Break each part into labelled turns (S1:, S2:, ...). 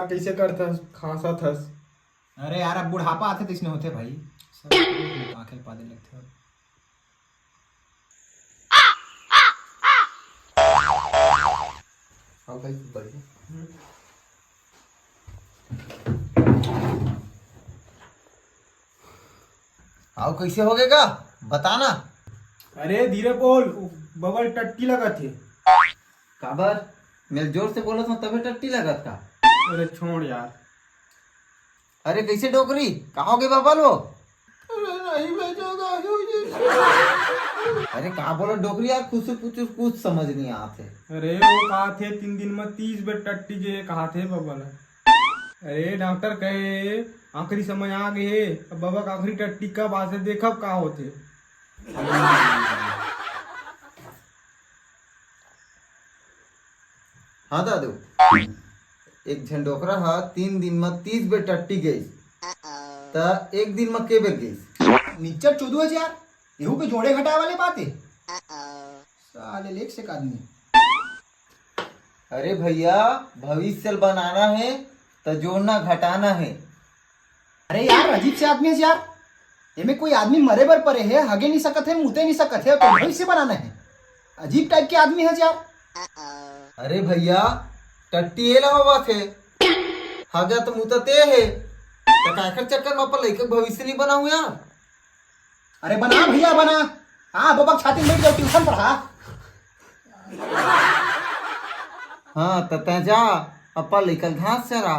S1: यार कैसे करथस खांसा थस।
S2: अरे यार अब बुढ़ापा आते तो इसने होते भाई सब आंखें पादे लगते हो।
S1: हाँ भाई बढ़िया।
S3: आओ कैसे हो गएगा बताना।
S1: अरे धीरे बोल, बबल टट्टी लगा थे।
S3: काबर मैं जोर से बोला था तभी टट्टी लगत का।
S1: अरे छोड़ यार।
S3: अरे कैसे डोकरी कहोगे बाबा लो।
S1: अरे नहीं बेचोगा।
S3: अरे कहा बोलो डोकरी यार कुछ समझ नहीं आते।
S1: अरे वो कहा थे 3 दिन में 30 बेर टट्टी जे कहा थे बबल। अरे डॉक्टर कहे आखिरी समय आ गए, अब बाबा का आखिरी टट्टी कब आते देखब का होते।
S3: हाँ दादू एक झन डोकरा हा 3 दिन में 30 बेर टट्टी गई तो एक दिन में के बेर गई।
S2: निच्चर चोदू है यार, येहू के जोड़े घटाए वाले बात है। साले लेख से आदमी।
S3: अरे भैया भविष्य बनाना है तो जोड़ना घटाना है।
S2: अरे यार अजीब से आदमी है यार, ये कोई आदमी मरे बर परे है, हगे नहीं सकत है, मुते नहीं सकत है, तो भविष्य बनाना है। अजीब टाइप के आदमी है यार।
S3: अरे भैया टट्टी एला हवा थे हगा तो मुतते है तो काकर चक्कर में अपन लइका भविष्य नहीं बनाऊ यार।
S2: अरे बना भैया बना, हाँ बाबा छाती में बैठ जाओ ट्यूशन पढ़ा।
S3: हाँ तो तै जा अपन लइका घास चरा।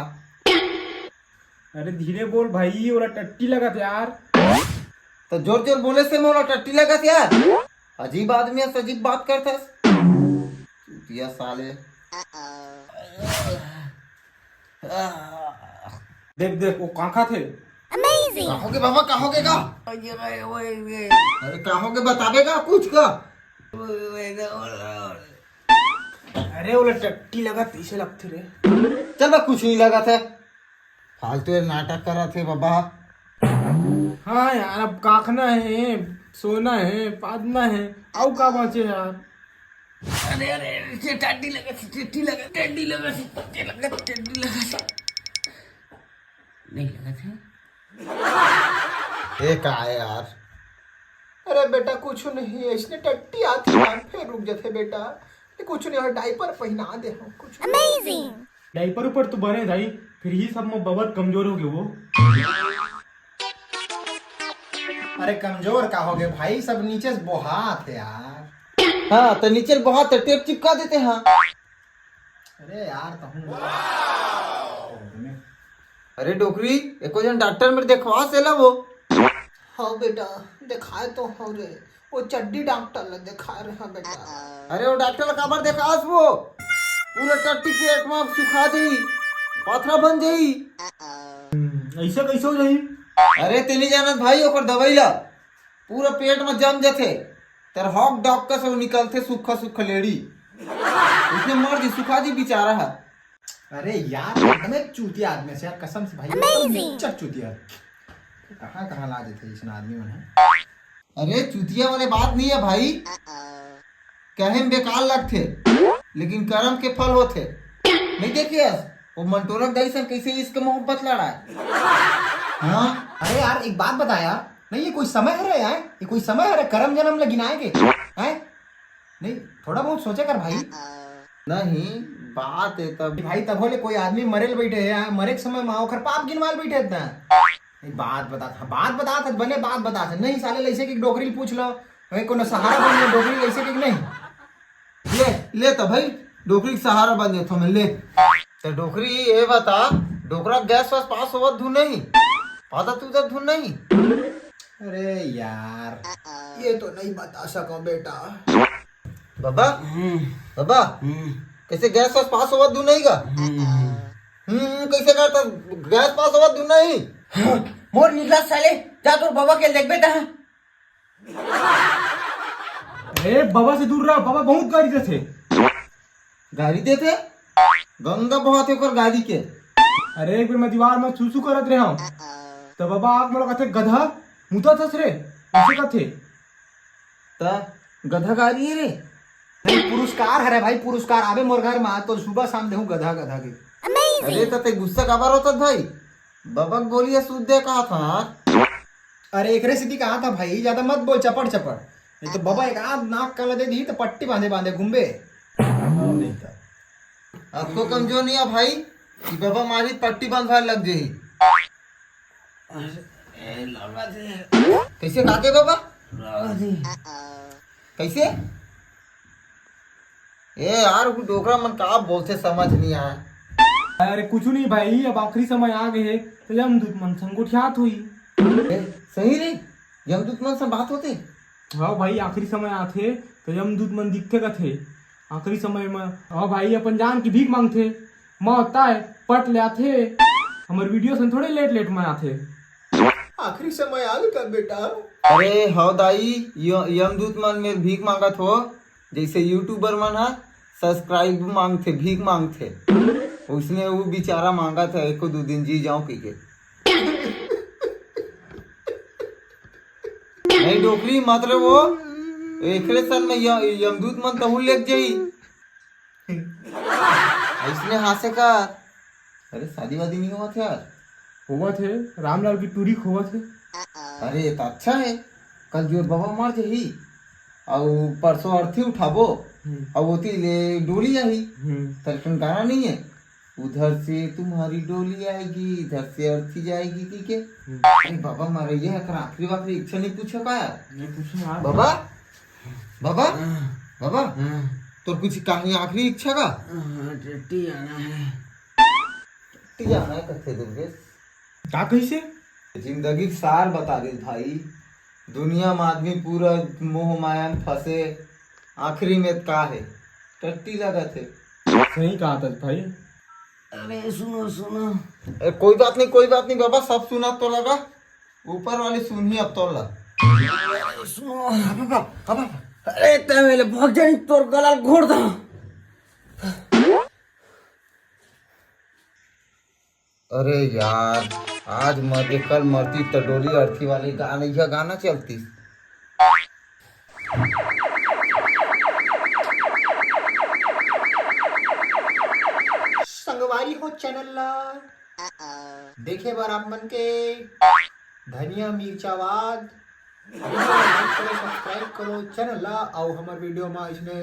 S1: अरे धीरे बोल भाई, और टट्टी लगा था यार।
S3: तो जोर जोर बोले से मोला टट्टी लगा यार। अजीब आदमी है, अजीब बात करता चूतिया साले।
S1: देख देख वो काका थे।
S3: कहोगे बाबा कहोगे का। अरे कहोगे बतावेगा कुछ का।
S1: अरे वो टट्टी लगा तीसे लगते रे।
S3: चल बा कुछ नहीं लगा था, फालतू नाटक करा थे बाबा।
S1: हाँ यार अब काखना है, सोना है, पादना है, आओ का बचे यार।
S3: अरे अरे टट्टी लगा टट्टी लगा टट्टी लगा टट्टी लगा टट्टी लगा नहीं लगा था। ये का है यार।
S2: अरे बेटा कुछ नहीं, इसने टट्टी आती यार, फिर रुक जाते बेटा। ये कुछ नहीं, डायपर पहना दे हम कुछ।
S1: डायपर ऊपर तो बने भाई, फिर ही सब में बहुत कमजोर हो गए वो।
S2: अरे कमजोर का हो गए भाई, सब नीचे से बोहात है यार।
S3: हाँ तो नीचे बहुत टेप चिपका देते हैं।
S2: अरे यार तो हूँ।
S3: अरे डोकरी एको जन डॉक्टर में देखवा से ला वो।
S2: हाँ बेटा दिखाए तो हो रे, वो चड्डी डॉक्टर ले दिखा रहा बेटा।
S3: अरे वो डॉक्टर ला काबर देखास वो, पूरा टट्टी पेट में सुखा दी पाथरा बन जाई।
S1: ऐसा कैसे हो जाई।
S3: अरे तेनी जानत भाई ओकर दवाई ला पूरा पेट में जम जाते तेर हॉक डॉक का सब निकलते सूखा सूखा लेडी उसने मर दी सुखा दी बेचारा है।
S2: अरे यार एकदम चूतिया आदमी से यार, कसम से भाई चूतिया। कहाँ कहाँ ला देते इस आदमी में है।
S3: अरे चूतिया वाले बात नहीं है भाई, कहे में बेकार लगते लेकिन कर्म के फल होते। नहीं देखिए वो मंटोरक दाई से कैसे इसके मोहब्बत लड़ा है। हाँ
S2: अरे यार एक बात बता यार, नहीं ये कोई समय है रे यार, ये कोई समय है रे कर्म जन्म लगी ना के हैं। नहीं थोड़ा बहुत सोचा कर भाई।
S3: नहीं बात है तब
S2: भाई तब बोले कोई आदमी मरेल बैठे है, मरे के समय में ओखर पाप गिनवाल बैठे इतना। बात बता था बने बात बता था। नहीं साले ऐसे की डोकरी पूछ लो, कोनो सहारा बन गया डोकरी ऐसे की नहीं।
S3: ले ले तो भाई डोकरी सहारा बन जाता मैं ले। तो डोकरी ये बता डोकरा गैस वैस पास होवत धुन नहीं पादा तू तक धुन नहीं।
S2: अरे यार ये तो नहीं बता सको बेटा।
S3: बाबा बाबा कैसे गैस वैस पास होवत धुन नहीं का। कैसे करता गैस पास होवत धुन नहीं।
S4: मोर निकला साले, जा तोर बाबा के देख बेटा।
S1: अरे बाबा से दूर रहा, बाबा बहुत गाड़ी थे।
S3: गाड़ी देते गंगा बहुत है ओकर गाड़ी के।
S1: अरे एक बार मैं दीवार में सुसु करत रहा हूँ तो बाबा आग मोला कथे गधा मुता थस रे ऐसे कथे।
S3: ता गधा गाड़ी है रे।
S2: नहीं पुरस्कार है रे भाई, पुरस्कार आवे मोर घर में तो सुबह शाम देखूं गधा गधा के।
S3: अरे तो ते गुस्सा काबर होता भाई? बाबा के बोलिए सूद दे कहा था।
S2: अरे एकरे सीधी कहा था भाई, ज्यादा मत बोल चपड़ चपड़, नहीं तो बाबा एक आध नाक काला दे दी तो पट्टी बांधे बांधे घूमे।
S3: आपको कमजोर नहीं है भाई कि बाबा मारी पट्टी बंधवा लग जाही। कैसे काके बाबा? कैसे? ए यार वो डोकरा मन का बोलते समझ नहीं आया।
S1: अरे कुछ नहीं भाई, अब आखिरी समय आ गए है तो यमदूत मन संगुठियात हुई।
S3: सही रे, यमदूत मन से बात होते।
S1: हाँ भाई, आखिरी समय आथे तो यमदूत मन दिखते का थे आखिरी समय में। हाँ भाई, अपन जान की भीख मांगथे, मौता है पट ले आथे। हमारे वीडियो से थोड़े लेट लेट में आथे।
S2: आखिरी समय आ गया बेटा।
S3: अरे हो दाई, यमदूत मन में भीख मांगत हो जैसे यूट्यूबर मन है सब्सक्राइब मांगते, भीख मांगते। उसने वो बेचारा मांगा था एक दो दिन जी जाऊं पी के। नहीं डोकली मात्र वो एकरे सन में यमदूत मन तहु लेक जाई। इसने हासे का। अरे शादी वादी नहीं हुआ था यार?
S1: हुआ थे, रामलाल की टूरी हुआ थे।
S3: अरे तो अच्छा है, कल जोर बाबा मार जाही और परसों अर्थी उठाबो और वो ले डोली आई। तर्कन गाना नहीं है, उधर से तुम्हारी डोली आएगी इधर से अर्थी जाएगी की के। अरे बाबा मारे ये है आखिरी वाखिरी इच्छा नहीं पूछा का यार?
S1: नहीं पूछे यार।
S3: बाबा बाबा बाबा तो कुछ कहानी आखिरी इच्छा का?
S4: टट्टी आना है।
S3: टट्टी जाना है कथे दुर्गेश?
S1: का कैसे?
S3: जिंदगी के सार बता दे भाई। दुनिया में आदमी पूरा मोह माया में फंसे, आखिरी में का है टट्टी लगा थे।
S1: सही कहा था भाई।
S4: अरे सुनो सुनो,
S3: कोई बात नहीं कोई बात नहीं बाबा, सब सुना तो लगा, ऊपर वाली सुन ही अब तो ला।
S4: सुनो अरे तेरे भाग जानी तोर गला घोड़ दा।
S3: अरे यार आज मरते कल मरती तो डोली अर्थी वाली गाना, यह गाना चलती।
S2: संगवारी हो चैनल ला देखे बार आप मन के धनिया मिर्चावाद सब्सक्राइब करो चैनल ला और हमारे वीडियो में इसने